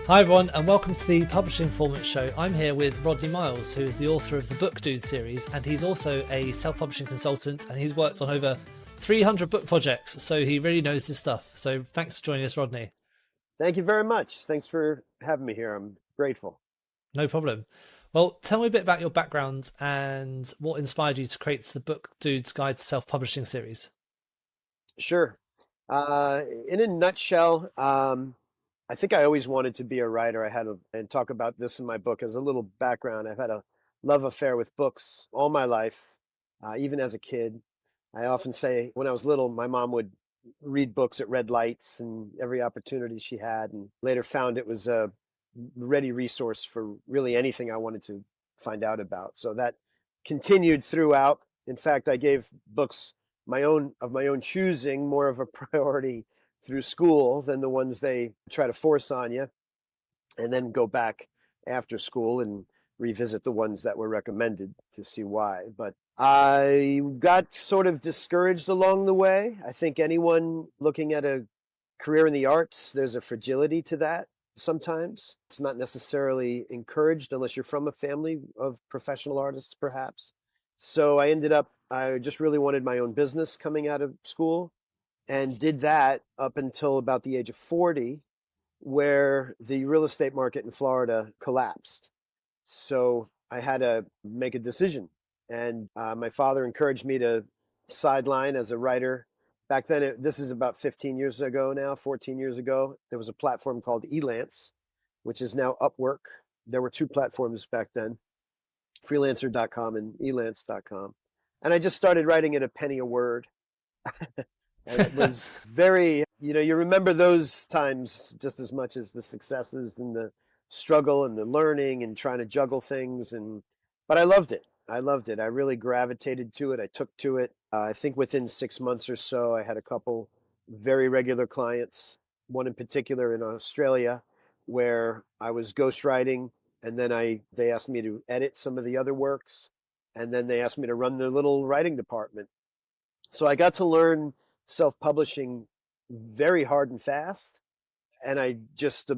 Hi everyone, and welcome to the Publishing Performance Show. I'm here with Rodney Miles, who is the author of the Book Dude series, and he's also a self-publishing consultant, and he's worked on over 300 book projects, so he really knows his stuff. So thanks for joining us, Rodney. Thank you very much. Thanks for having me here. I'm grateful. No problem. Well, tell me a bit about your background and what inspired you to create the Book Dude's Guide to Self-Publishing series. Sure. In a nutshell, I think I always wanted to be a writer. And talk about this in my book as a little background. I've had a love affair with books all my life, even as a kid. I often say when I was little, my mom would read books at red lights and every opportunity she had, and later found it was a ready resource for really anything I wanted to find out about. So that continued throughout. In fact, I gave books of my own choosing more of a priority through school than the ones they try to force on you, and then go back after school and revisit the ones that were recommended to see why. But I got sort of discouraged along the way. I think anyone looking at a career in the arts, there's a fragility to that sometimes. It's not necessarily encouraged unless you're from a family of professional artists, perhaps. So I just really wanted my own business coming out of school, and did that up until about the age of 40, where the real estate market in Florida collapsed. So I had to make a decision. And my father encouraged me to sideline as a writer. Back then, this is about 15 years ago now, 14 years ago, there was a platform called Freelance, which is now Upwork. There were two platforms back then, freelancer.com and elance.com. And I just started writing at a penny a word. And it was very, you remember those times just as much as the successes and the struggle and the learning and trying to juggle things. But I loved it. I loved it. I really gravitated to it. I took to it. I think within 6 months or so, I had a couple very regular clients, one in particular in Australia, where I was ghostwriting. And then they asked me to edit some of the other works. And then they asked me to run their little writing department. So I got to learn self-publishing very hard and fast, and I just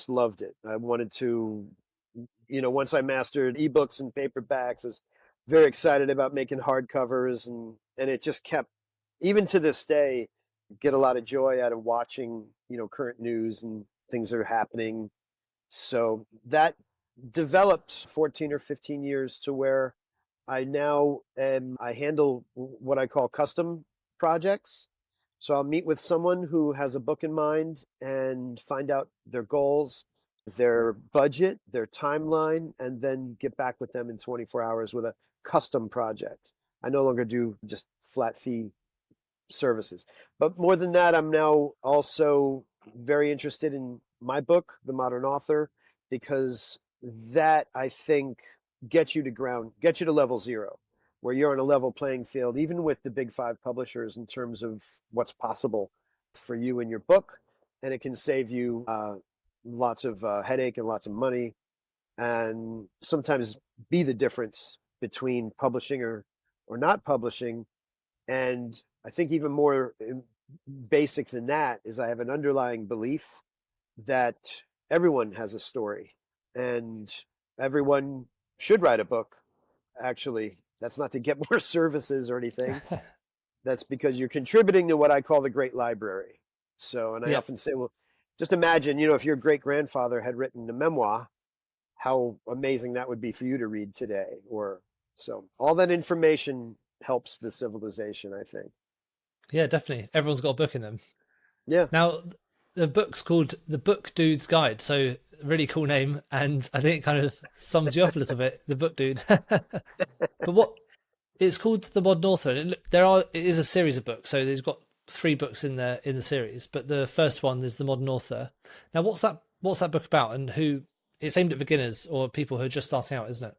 loved it. I wanted to, once I mastered ebooks and paperbacks, I was very excited about making hardcovers, and it just kept, even to this day, get a lot of joy out of watching, current news and things that are happening. So that developed 14 or 15 years to where I handle what I call custom projects. So I'll meet with someone who has a book in mind and find out their goals, their budget, their timeline, and then get back with them in 24 hours with a custom project. I no longer do just flat fee services. But more than that, I'm now also very interested in my book, The Modern Author, because that, I think, gets you to level zero, where you're on a level playing field, even with the big five publishers, in terms of what's possible for you in your book. And it can save you lots of headache and lots of money, and sometimes be the difference between publishing or not publishing. And I think even more basic than that is I have an underlying belief that everyone has a story, and everyone should write a book. Actually, that's not to get more services or anything. That's because you're contributing to what I call the great library. So, and I often say, well, just imagine, if your great grandfather had written a memoir, how amazing that would be for you to read today. So all that information helps the civilization, I think. Yeah, definitely. Everyone's got a book in them. Yeah. Now, the book's called The Book Dude's Guide. So really cool name, and I think it kind of sums you up a little bit, The Book Dude. But it's called The Modern Author, and it is a series of books. So there's got 3 books in the series, but the first one is The Modern Author. Now, what's that book about, and who it's aimed at beginners or people who are just starting out, isn't it?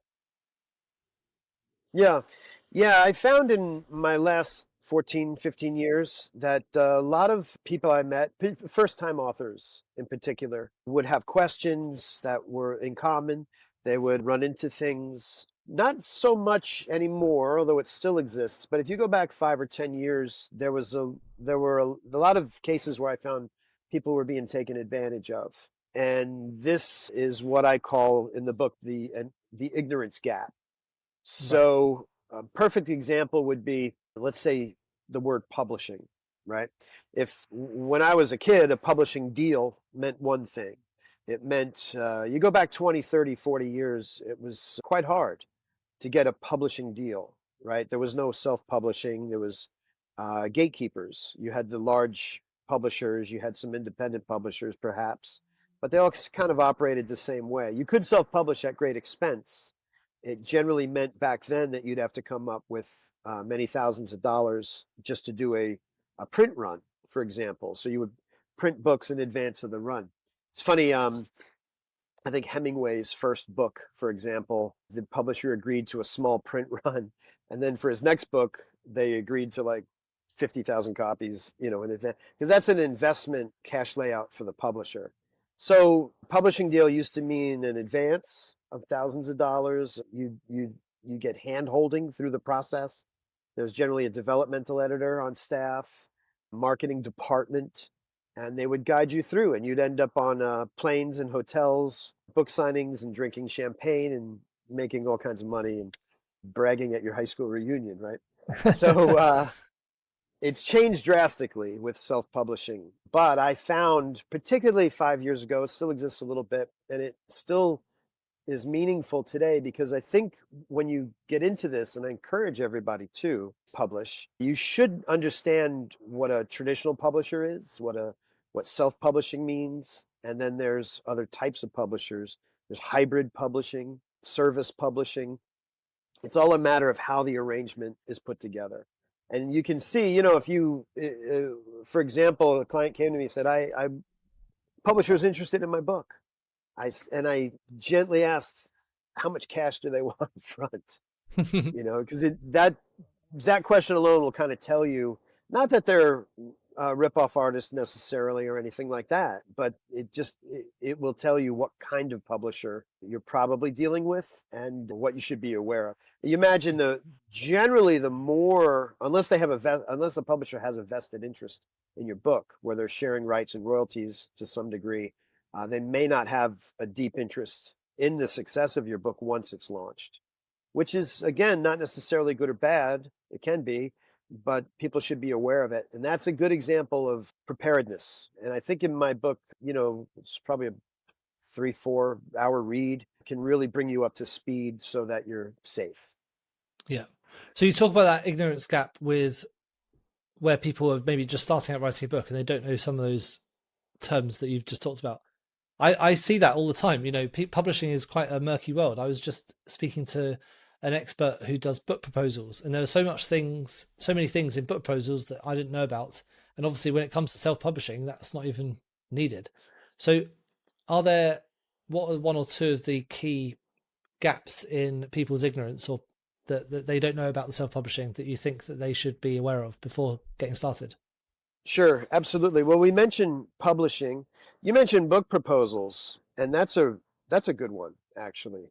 Yeah. I found in my last 14, 15 years that a lot of people I met, first-time authors in particular, would have questions that were in common. They would run into things, not so much anymore, although it still exists. But if you go back 5 or 10 years, there were a lot of cases where I found people were being taken advantage of. And this is what I call in the book the ignorance gap. Right. So a perfect example would be, let's say, the word publishing, right? If when I was a kid, a publishing deal meant one thing. It meant you go back 20, 30, 40 years, it was quite hard to get a publishing deal, right? There was no self-publishing. There was gatekeepers. You had the large publishers. You had some independent publishers, perhaps, but they all kind of operated the same way. You could self-publish at great expense. It generally meant back then that you'd have to come up with many thousands of dollars just to do a print run, for example. So you would print books in advance of the run. It's funny. I think Hemingway's first book, for example, the publisher agreed to a small print run, and then for his next book, they agreed to like 50,000 copies, in advance, because that's an investment cash layout for the publisher. So, publishing deal used to mean an advance of thousands of dollars. You get hand holding through the process. There's generally a developmental editor on staff, marketing department, and they would guide you through, and you'd end up on planes and hotels, book signings, and drinking champagne and making all kinds of money and bragging at your high school reunion, right? So it's changed drastically with self-publishing, but I found, particularly 5 years ago, it still exists a little bit, and it still is meaningful today, because I think when you get into this, and I encourage everybody to publish, you should understand what a traditional publisher is, what self-publishing means, and then there's other types of publishers. There's hybrid publishing, service publishing. It's all a matter of how the arrangement is put together. And you can see, if you, for example, a client came to me and said, I publisher's interested in my book. I gently asked, how much cash do they want up front? Because that question alone will kind of tell you, not that they're rip-off artists necessarily or anything like that, but it will tell you what kind of publisher you're probably dealing with and what you should be aware of. You imagine generally the more, unless the publisher has a vested interest in your book, where they're sharing rights and royalties to some degree, they may not have a deep interest in the success of your book once it's launched, which is, again, not necessarily good or bad. It can be, but people should be aware of it. And that's a good example of preparedness. And I think in my book, it's probably a 3-4 hour read, can really bring you up to speed so that you're safe. Yeah. So you talk about that ignorance gap with where people are maybe just starting out writing a book and they don't know some of those terms that you've just talked about. I see that all the time. Publishing is quite a murky world. I was just speaking to an expert who does book proposals, and there are so many things in book proposals that I didn't know about. And obviously when it comes to self-publishing, that's not even needed. So what are one or two of the key gaps in people's ignorance, or that they don't know about the self-publishing, that you think that they should be aware of before getting started? Sure, absolutely. Well, we mentioned publishing. You mentioned book proposals, and that's a good one, actually.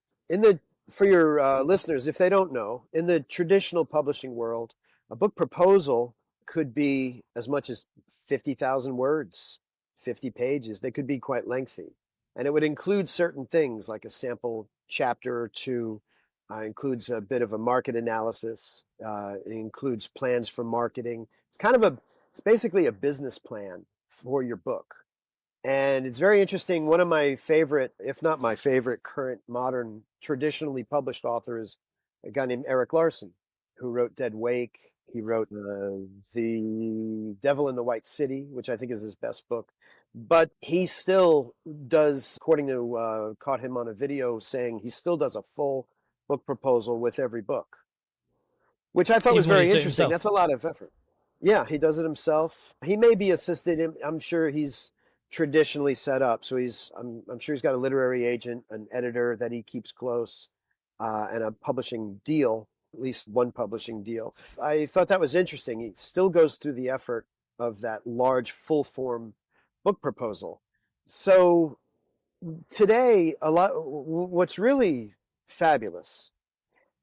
For your listeners, if they don't know, in the traditional publishing world, a book proposal could be as much as 50,000 words, 50 pages. They could be quite lengthy, and it would include certain things like a sample chapter or two. Includes a bit of a market analysis. It includes plans for marketing. It's basically a business plan for your book. And it's very interesting. One of my favorite, if not my favorite, current modern traditionally published author is a guy named Eric Larson, who wrote Dead Wake. He wrote The Devil in the White City, which I think is his best book. But he still does, according to caught him on a video saying, he still does a full book proposal with every book, which I thought was Even when very he's doing it interesting. himself. That's a lot of effort. Yeah, he does it himself. He may be assisted. I'm sure he's traditionally set up. So I'm sure he's got a literary agent, an editor that he keeps close, and a publishing deal, at least one publishing deal. I thought that was interesting. He still goes through the effort of that large, full form book proposal. So today, what's really fabulous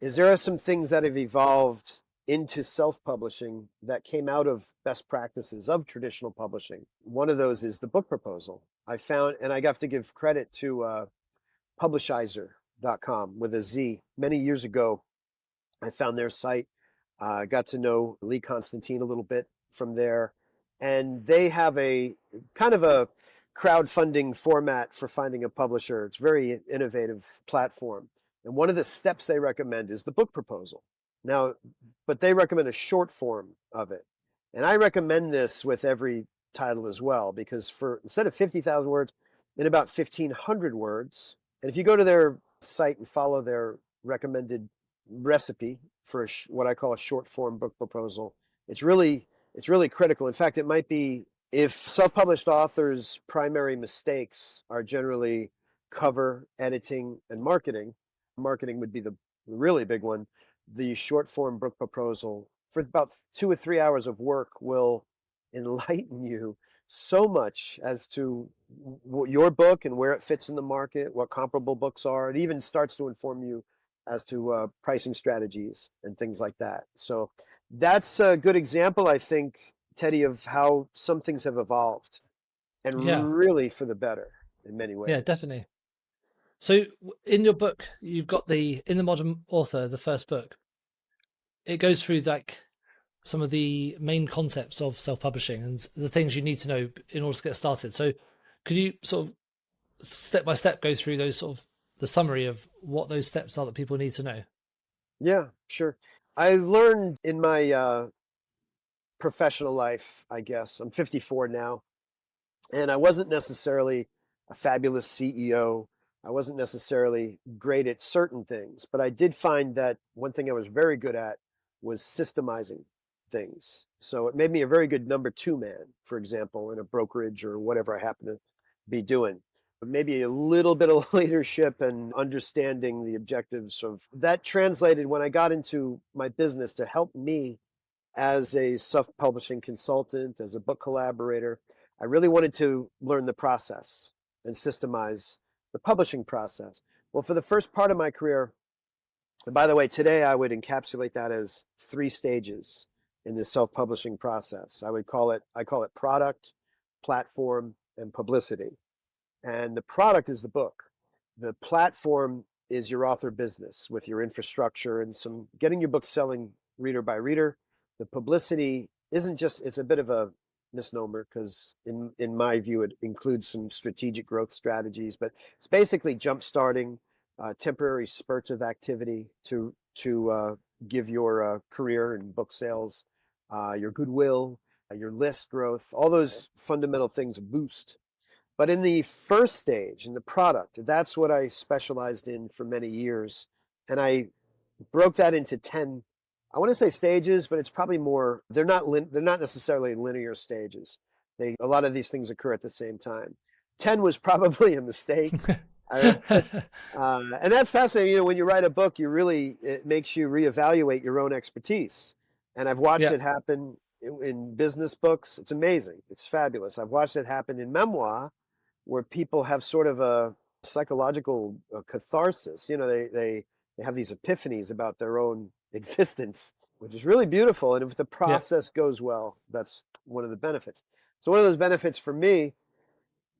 is there are some things that have evolved into self-publishing that came out of best practices of traditional publishing. One of those is the book proposal. I found, and I have to give credit to publishizer.com with a Z. Many years ago, I found their site, got to know Lee Constantine a little bit from there, and they have a kind of a crowdfunding format for finding a publisher. It's a very innovative platform. And one of the steps they recommend is the book proposal. Now, but they recommend a short form of it. And I recommend this with every title as well, because for instead of 50,000 words, in about 1,500 words, and if you go to their site and follow their recommended recipe for what I call a short form book proposal, it's really critical. In fact, it might be, if self-published authors' primary mistakes are generally cover, editing, and marketing would be the really big one. The short form book proposal, for about 2 or 3 hours of work, will enlighten you so much as to your book and where it fits in the market, what comparable books are. It even starts to inform you as to pricing strategies and things like that. So that's a good example, I think, Teddy, of how some things have evolved, Yeah, and really for the better in many ways. yeah, definitely. So in your book, you've got in the Modern Author, the first book, it goes through like some of the main concepts of self-publishing and the things you need to know in order to get started. So could you sort of step by step go through those sort of the summary of what those steps are that people need to know? Yeah, sure. I learned in my professional life, I guess. I'm 54 now, and I wasn't necessarily a fabulous CEO. I wasn't necessarily great at certain things, but I did find that one thing I was very good at was systemizing things. So it made me a very good number two man, for example, in a brokerage or whatever I happen to be doing. But maybe a little bit of leadership and understanding the objectives of that translated when I got into my business to help me as a self-publishing consultant, as a book collaborator. I really wanted to learn the process and systemize the publishing process. Well, for the first part of my career, and by the way, today I would encapsulate that as 3 stages in the self-publishing process. I call it product, platform, and publicity. And the product is the book. The platform is your author business with your infrastructure and some getting your book selling reader by reader. The publicity isn't just, it's a bit of a misnomer because in my view, it includes some strategic growth strategies, but it's basically jump-starting temporary spurts of activity to give your career and book sales, your goodwill, your list growth, all those fundamental things a boost. But in the first stage, in the product, that's what I specialized in for many years. And I broke that into 10, I want to say stages, but it's probably more, they're not necessarily linear stages. A lot of these things occur at the same time. 10 was probably a mistake. And that's fascinating. You know, when you write a book, it makes you reevaluate your own expertise. And I've watched Yeah, it happen in business books. It's amazing. It's fabulous. I've watched it happen in memoir, where people have sort of a psychological catharsis. You know, they have these epiphanies about their own existence, which is really beautiful. And if the yeah. process goes well, that's one of the benefits. So one of those benefits for me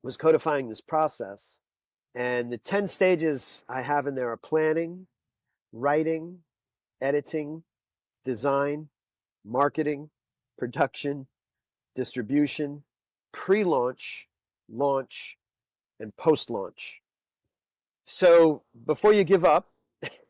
was codifying this process. And the 10 stages I have in there are planning, writing, editing, design, marketing, production, distribution, pre-launch, launch, and post-launch. So before you give up,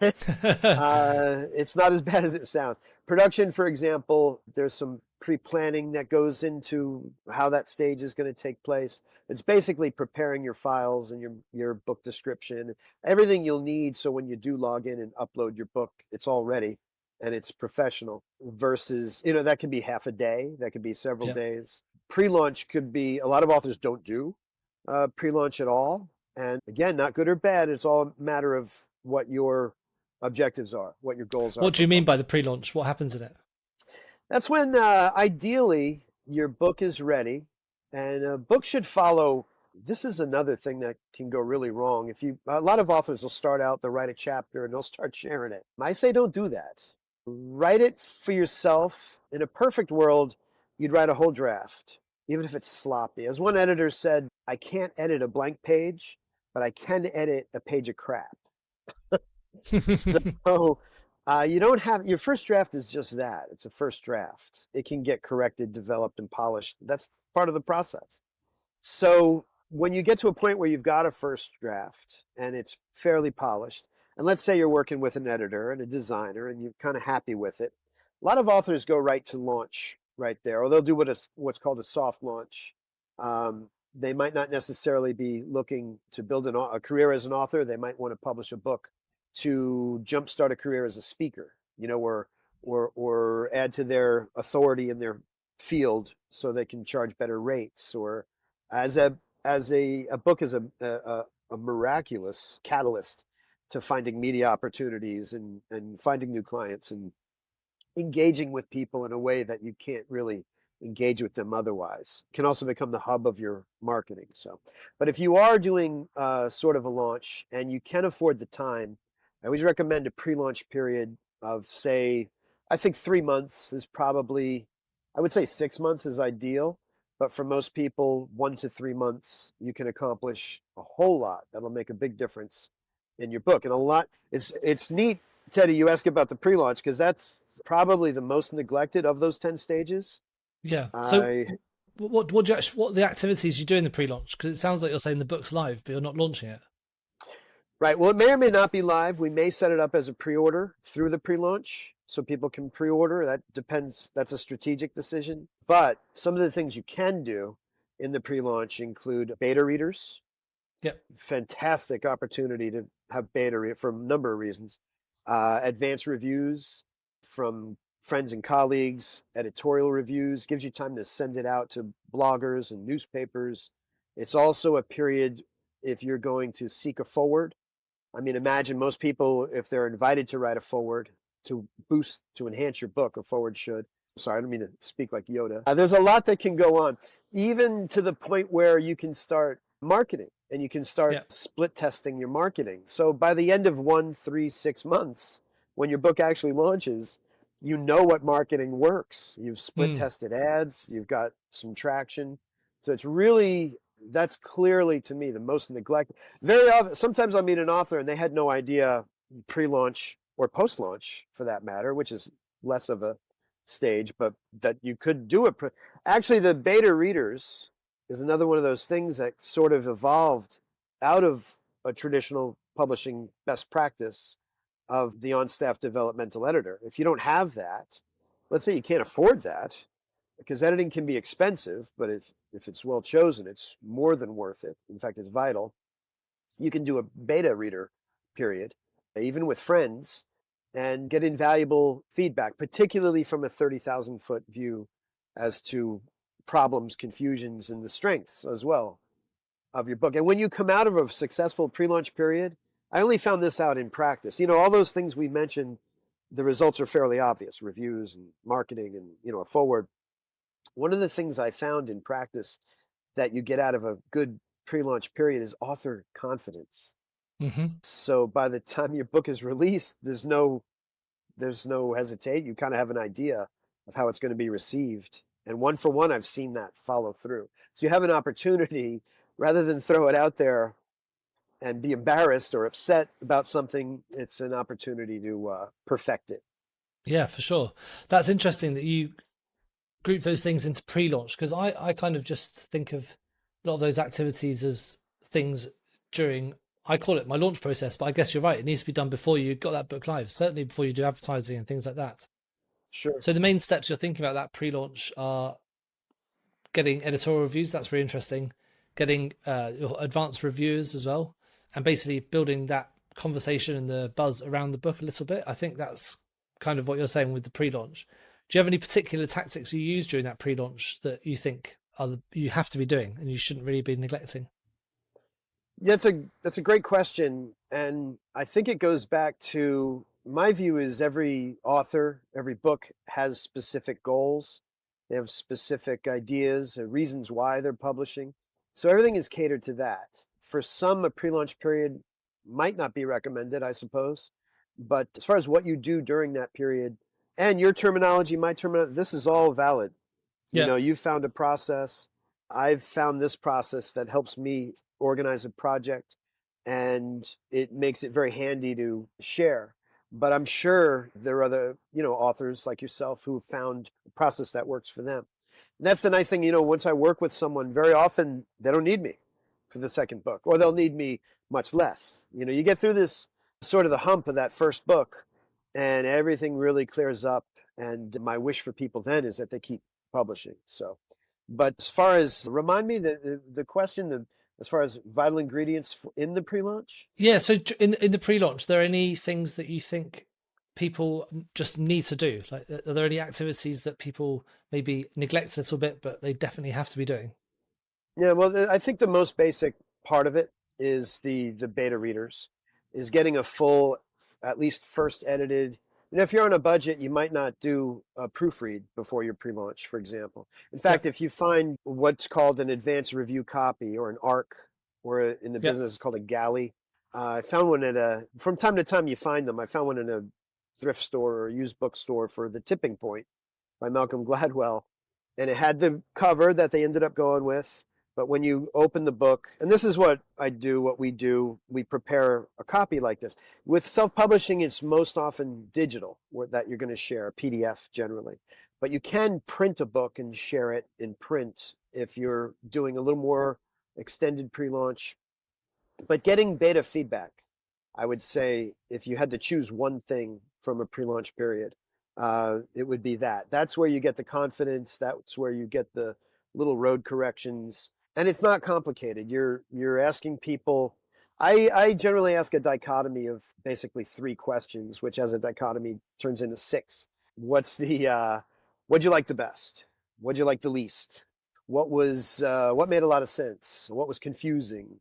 it's not as bad as it sounds. Production, for example, there's some pre-planning that goes into how that stage is going to take place. It's basically preparing your files and your book description, everything you'll need so when you do log in and upload your book, it's all ready and it's professional. Versus, you know, that could be half a day, that could be several Yeah. days. Pre-launch could be, a lot of authors don't do pre-launch at all. And again, not good or bad. It's all a matter of what your objectives are, what your goals are. What do you mean by the pre-launch? What happens in it? That's when ideally your book is ready, and a book should follow. This is another thing that can go really wrong. A lot of authors will start out, they'll write a chapter and they'll start sharing it. I say don't do that. Write it for yourself. In a perfect world, you'd write a whole draft, even if it's sloppy. As one editor said, I can't edit a blank page, but I can edit a page of crap. So you don't have your first draft is just that. It's a first draft. It can get corrected, developed, and polished. That's part of the process. So when you get to a point where you've got a first draft and it's fairly polished, and let's say you're working with an editor and a designer and you're kind of happy with it, a lot of authors go right to launch right there, or they'll do what's called a soft launch. They might not necessarily be looking to build a career as an author. They might want to publish a book to jumpstart a career as a speaker, or add to their authority in their field so they can charge better rates, or as a book is a miraculous catalyst to finding media opportunities and finding new clients and engaging with people in a way that you can't really engage with them otherwise. Can also become the hub of your marketing. So, but if you are doing sort of a launch and you can afford the time, I always recommend a pre-launch period of, say, I think 3 months is probably, I would say 6 months is ideal. But for most people, 1 to 3 months, you can accomplish a whole lot. That'll make a big difference in your book. And a lot, it's neat, Teddy, you ask about the pre-launch because that's probably the most neglected of those 10 stages. Yeah. So what are the activities you do in the pre-launch? Because it sounds like you're saying the book's live, but you're not launching it. Right. Well, it may or may not be live. We may set it up as a pre-order through the pre-launch so people can pre-order. That depends. That's a strategic decision. But some of the things you can do in the pre-launch include beta readers. Yep. Fantastic opportunity to have beta for a number of reasons. Advanced reviews from friends and colleagues, editorial reviews, gives you time to send it out to bloggers and newspapers. It's also a period if you're going to seek a forward. I mean, imagine most people, if they're invited to write a forward to enhance your book, a forward should. Sorry, I don't mean to speak like Yoda. There's a lot that can go on, even to the point where you can start marketing and you can start split testing your marketing. So by the end of 1, 3, 6 months, when your book actually launches, you know what marketing works. You've split tested ads, you've got some traction. So it's really, that's clearly to me the most neglected. Very often, sometimes I'll meet an author and they had no idea pre-launch or post-launch for that matter, which is less of a stage, but that you could do it. Actually, the beta readers is another one of those things that sort of evolved out of a traditional publishing best practice of the on-staff developmental editor. If you don't have that, let's say you can't afford that, because editing can be expensive, but if it's well chosen, it's more than worth it. In fact, it's vital. You can do a beta reader period, even with friends, and get invaluable feedback, particularly from a 30,000-foot view as to problems, confusions, and the strengths as well of your book. And when you come out of a successful pre-launch period, I only found this out in practice. All those things we mentioned, the results are fairly obvious, reviews and marketing and, a forward. One of the things I found in practice that you get out of a good pre-launch period is author confidence. Mm-hmm. So by the time your book is released, there's no hesitate. You kind of have an idea of how it's going to be received. And one for one, I've seen that follow through. So you have an opportunity, rather than throw it out there and be embarrassed or upset about something, it's an opportunity to perfect it. Yeah, for sure. That's interesting that you group those things into pre-launch, because I kind of just think of a lot of those activities as things during, I call it my launch process, but I guess you're right. It needs to be done before you got that book live, certainly before you do advertising and things like that. Sure. So the main steps you're thinking about that pre-launch are getting editorial reviews. That's very interesting. Getting your advanced reviewers as well, and basically building that conversation and the buzz around the book a little bit. I think that's kind of what you're saying with the pre-launch. Do you have any particular tactics you use during that pre-launch that you think you have to be doing and you shouldn't really be neglecting? Yeah, that's a great question, and I think it goes back to my view is every author, every book has specific goals. They have specific ideas, reasons why they're publishing. So everything is catered to that. For some, a pre-launch period might not be recommended, I suppose. But as far as what you do during that period, And your terminology, my terminology, this is all valid. You Yeah. know, you found a process. I've found this process that helps me organize a project, and it makes it very handy to share. But I'm sure there are other, authors like yourself who found a process that works for them. And that's the nice thing, once I work with someone, very often they don't need me for the second book, or they'll need me much less. You get through this sort of the hump of that first book, and everything really clears up. And my wish for people then is that they keep publishing. So, but as far as remind me the question, as far as vital ingredients in the pre-launch. Yeah. So in the pre-launch, are there any things that you think people just need to do? Like, are there any activities that people maybe neglect a little bit, but they definitely have to be doing? Yeah, well, I think the most basic part of it is the beta readers, is getting a full, at least first edited. And if you're on a budget, you might not do a proofread before your pre-launch, for example. In Yep. fact, if you find what's called an advanced review copy or an ARC, or in the Yep. business it's called a galley, I found one from time to time you find them. I found one in a thrift store or used bookstore for The Tipping Point by Malcolm Gladwell. And it had the cover that they ended up going with. But when you open the book, and this is what we do, we prepare a copy like this. With self-publishing, it's most often digital that you're going to share, a PDF generally. But you can print a book and share it in print if you're doing a little more extended pre-launch. But getting beta feedback, I would say if you had to choose one thing from a pre-launch period, it would be that. That's where you get the confidence. That's where you get the little road corrections. And it's not complicated. You're asking people. I generally ask a dichotomy of basically 3 questions, which as a dichotomy turns into 6. What'd you like the best? What'd you like the least? What made a lot of sense? What was confusing?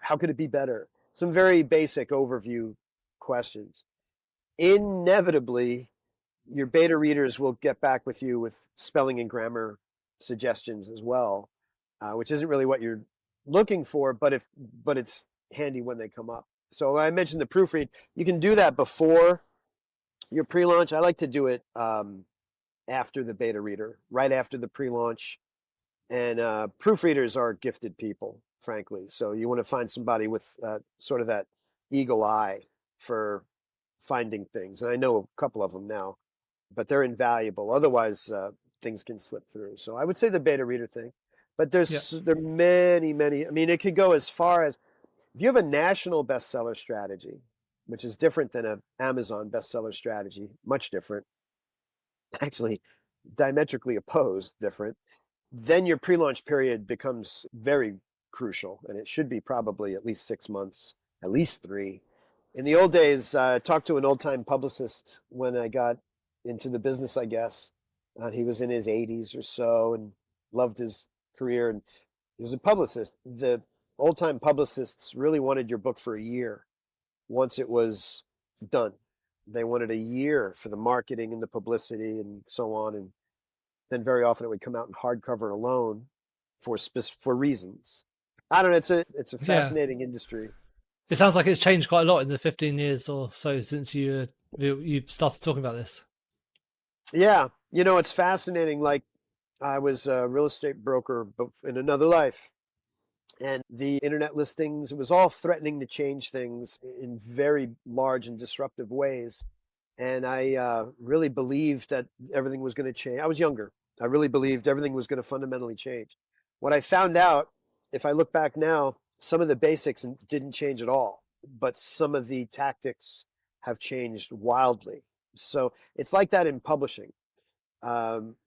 How could it be better? Some very basic overview questions. Inevitably, your beta readers will get back with you with spelling and grammar suggestions as well, which isn't really what you're looking for, but it's handy when they come up. So I mentioned the proofread. You can do that before your pre-launch. I like to do it after the beta reader, right after the pre-launch. And proofreaders are gifted people, frankly. So you want to find somebody with sort of that eagle eye for finding things. And I know a couple of them now, but they're invaluable. Otherwise, things can slip through. So I would say the beta reader thing. But there are many, many. I mean, it could go as far as if you have a national bestseller strategy, which is different than an Amazon bestseller strategy, much different, actually diametrically opposed, different. Then your pre-launch period becomes very crucial, and it should be probably at least 6 months, at least 3. In the old days, I talked to an old-time publicist when I got into the business, I guess. He was in his 80s or so and loved his career, and he was a publicist. The old-time publicists really wanted your book for a year once it was done. They wanted a year for the marketing and the publicity and so on, and then very often it would come out in hardcover alone for reasons. I don't know. It's a Yeah. fascinating industry. It sounds like it's changed quite a lot in the 15 years or so since you started talking about this. Yeah, it's fascinating. Like I was a real estate broker in another life, and the internet listings, it was all threatening to change things in very large and disruptive ways. And I really believed that everything was going to change. I was younger. I really believed everything was going to fundamentally change. What I found out, if I look back now, some of the basics didn't change at all, but some of the tactics have changed wildly. So it's like that in publishing.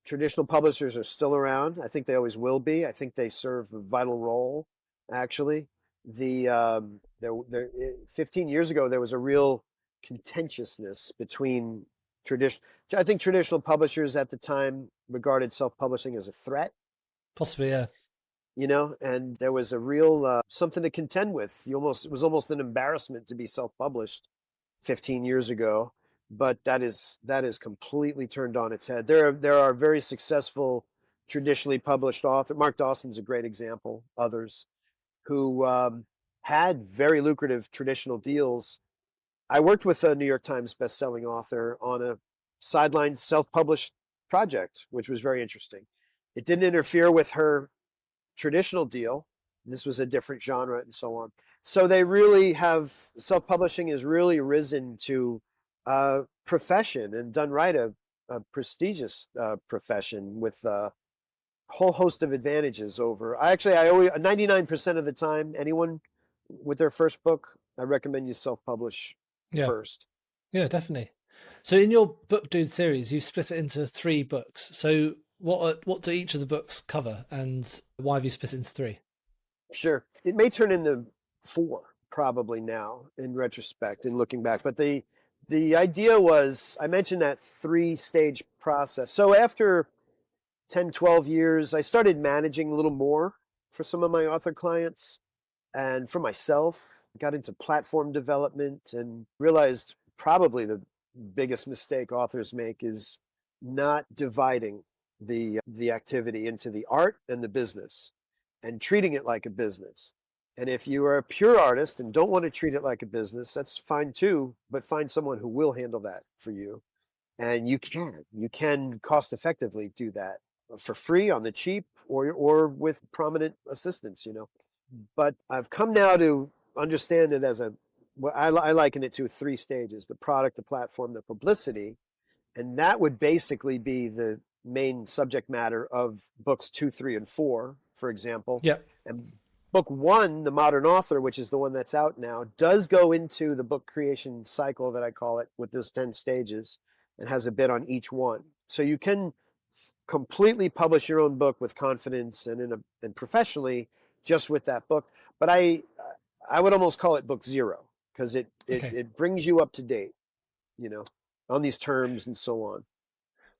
Traditional publishers are still around. I think they always will be. I think they serve a vital role, actually. There 15 years ago, there was a real contentiousness between tradition. I think traditional publishers at the time regarded self-publishing as a threat, Possibly, yeah. and there was a real something to contend with. It was almost an embarrassment to be self-published 15 years ago, but that is completely turned on its head. There are very successful traditionally published authors. Mark Dawson's a great example. Others who had very lucrative traditional deals. I worked with a New York Times best-selling author on a sidelined self-published project, which was very interesting. It didn't interfere with her traditional deal. This was a different genre and so on. So they really have, self-publishing has really risen to a profession, and done right, a prestigious profession with a whole host of advantages over. I always 99% of the time, anyone with their first book, I recommend you self-publish Yeah. first. Yeah, definitely. So in your Book Dude series, you've split it into 3 books. So what do each of the books cover, and why have you split it into 3? Sure. It may turn into 4 probably now in retrospect and looking back. But the idea was, I mentioned that 3-stage process. So after 10, 12 years, I started managing a little more for some of my author clients and for myself. Got into platform development and realized probably the biggest mistake authors make is not dividing the activity into the art and the business, and treating it like a business. And if you are a pure artist and don't want to treat it like a business, that's fine too, but find someone who will handle that for you. And you can cost effectively do that for free, on the cheap, or with prominent assistance, But I've come now to understand it as I liken it to 3 stages: the product, the platform, the publicity. And that would basically be the main subject matter of books 2, 3, and 4, for example. Yeah. And book 1, The Modern Author, which is the one that's out now, does go into the book creation cycle that I call it, with this 10 stages, and has a bit on each one. So you can completely publish your own book with confidence and professionally just with that book. But I would almost call it book 0, because it brings you up to date, on these terms and so on.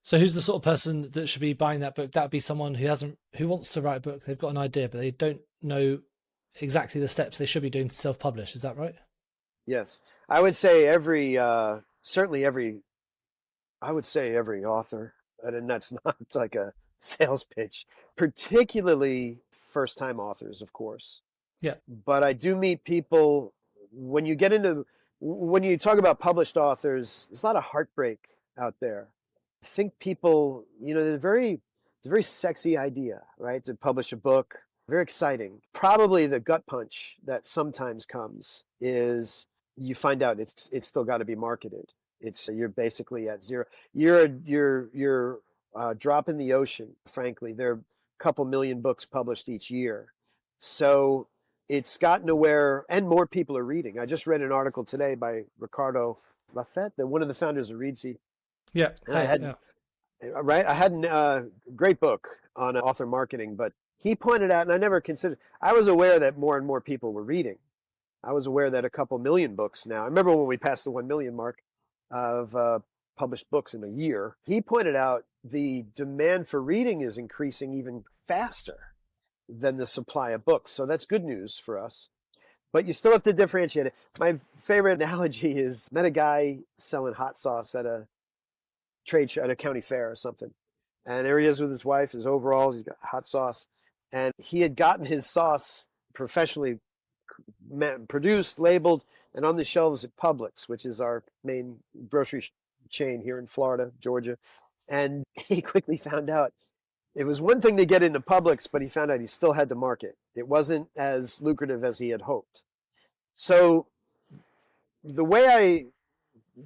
So who's the sort of person that should be buying that book? That would be someone who wants to write a book. They've got an idea, but they don't know exactly the steps they should be doing to self-publish. Is that right? Yes. I would say certainly every author, and that's not like a sales pitch, particularly first-time authors, of course. Yeah. But I do meet people, when you talk about published authors, there's a lot of heartbreak out there. I think people, it's a very sexy idea, right? To publish a book, very exciting. Probably the gut punch that sometimes comes is you find out it's still got to be marketed. You're basically at zero. You're a drop in the ocean, frankly. There are a couple million books published each year. So it's gotten to where, and more people are reading. I just read an article today by Ricardo Lafette, one of the founders of Reedsy. Yeah. And I had a great book on author marketing, but he pointed out, and I never considered, I was aware that more and more people were reading. I was aware that a couple million books now, I remember when we passed the 1 million mark of published books in a year. He pointed out the demand for reading is increasing even faster than the supply of books. So that's good news for us. But you still have to differentiate it. My favorite analogy is, met a guy selling hot sauce at a trade show, at a county fair or something. And there he is with his wife, his overalls, he's got hot sauce. And he had gotten his sauce professionally produced, labeled, and on the shelves at Publix, which is our main grocery chain here in Florida, Georgia. And he quickly found out it was one thing to get into Publix, but he found out he still had to market. It wasn't as lucrative as he had hoped. So the way I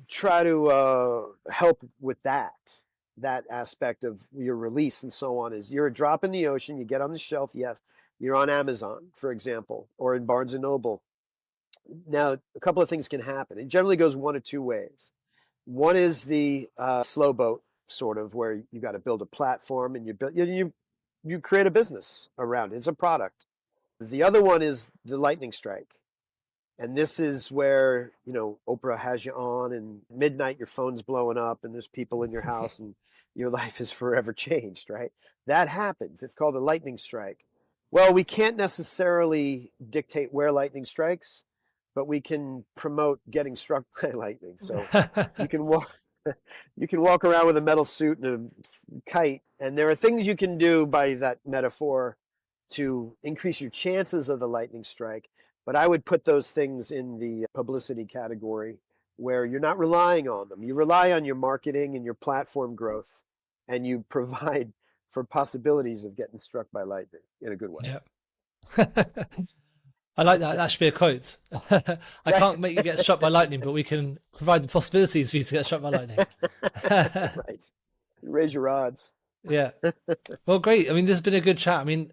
try to help with that aspect of your release and so on is, you're a drop in the ocean. You get on the shelf. Yes. You're on Amazon, for example, or in Barnes and Noble. Now, a couple of things can happen. It generally goes one of 2 ways. One is the slow boat, sort of, where you got to build a platform and you create a business around it. It's a product. The other one is the lightning strike. And this is where, Oprah has you on, and midnight your phone's blowing up and there's people in your house and your life is forever changed, right? That happens. It's called a lightning strike. Well, we can't necessarily dictate where lightning strikes, but we can promote getting struck by lightning. So you can walk around with a metal suit and a kite, and there are things you can do by that metaphor to increase your chances of the lightning strike. But I would put those things in the publicity category, where you're not relying on them. You rely on your marketing and your platform growth, and you provide for possibilities of getting struck by lightning in a good way. Yeah. I like that. That should be a quote. I can't make you get struck by lightning, but we can provide the possibilities for you to get struck by lightning. Right. Raise your odds. Yeah. Well, great. I mean, this has been a good chat. I mean,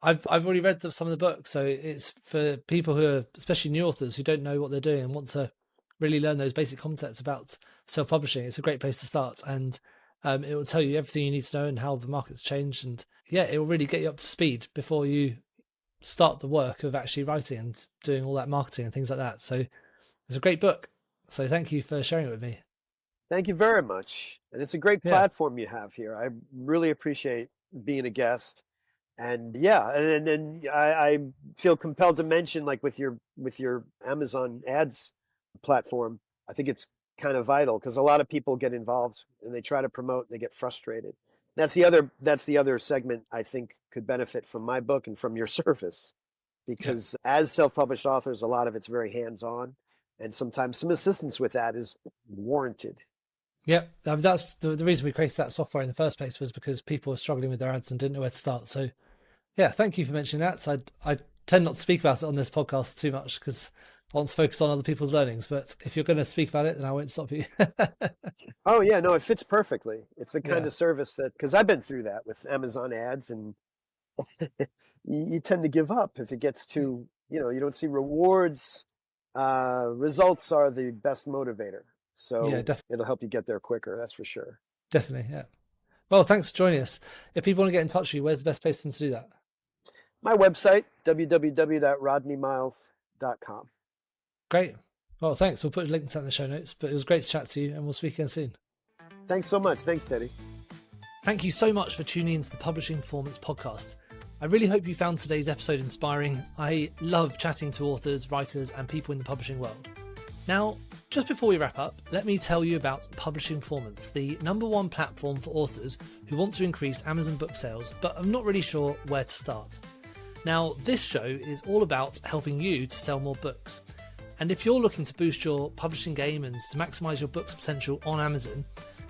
I've already read some of the books, so it's for people who are, especially new authors, who don't know what they're doing and want to really learn those basic concepts about self-publishing. It's a great place to start, and it will tell you everything you need to know and how the market's changed, and yeah, it will really get you up to speed before you start the work of actually writing and doing all that marketing and things like that. So it's a great book. So thank you for sharing it with me. Thank you very much. And it's a great platform you have here. I really appreciate being a guest. And yeah, and I feel compelled to mention, like with your Amazon ads platform, I think it's kind of vital because a lot of people get involved and they try to promote and they get frustrated. That's the other segment I think could benefit from my book and from your service, because as self-published authors, a lot of it's very hands-on, and sometimes some assistance with that is warranted. Yeah, that's the reason we created that software in the first place, was because people were struggling with their ads and didn't know where to start. So yeah, thank you for mentioning that. So I tend not to speak about it on this podcast too much because I want to focus on other people's learnings. But if you're going to speak about it, then I won't stop you. Oh yeah, no, it fits perfectly. It's the kind of service that, because I've been through that with Amazon ads, and you tend to give up if it gets too, you don't see rewards. Results are the best motivator. So yeah, it'll help you get there quicker. That's for sure. Definitely. Yeah. Well, thanks for joining us. If people want to get in touch with you, where's the best place for them to do that? My website, www.rodneymmiles.com. Great. Well, thanks. We'll put a link to that in the show notes, but it was great to chat to you, and we'll speak again soon. Thanks so much. Thanks, Teddy. Thank you so much for tuning into the Publishing Performance podcast. I really hope you found today's episode inspiring. I love chatting to authors, writers, and people in the publishing world. Now, just before we wrap up, let me tell you about Publishing Performance, the #1 platform for authors who want to increase Amazon book sales, but are not really sure where to start. Now, this show is all about helping you to sell more books. And if you're looking to boost your publishing game and to maximize your book's potential on Amazon,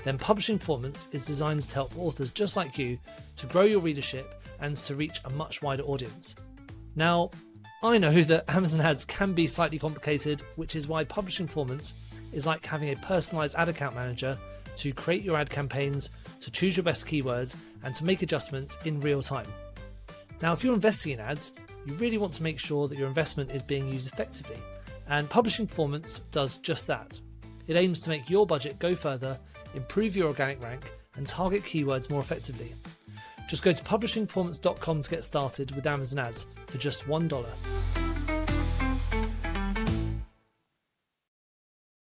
then Publishing Performance is designed to help authors just like you to grow your readership and to reach a much wider audience. Now, I know that Amazon ads can be slightly complicated, which is why Publishing Performance is like having a personalized ad account manager to create your ad campaigns, to choose your best keywords, and to make adjustments in real time. Now, if you're investing in ads, you really want to make sure that your investment is being used effectively, and Publishing Performance does just that. It aims to make your budget go further, improve your organic rank, and target keywords more effectively. Just go to publishingperformance.com to get started with Amazon ads for just $1.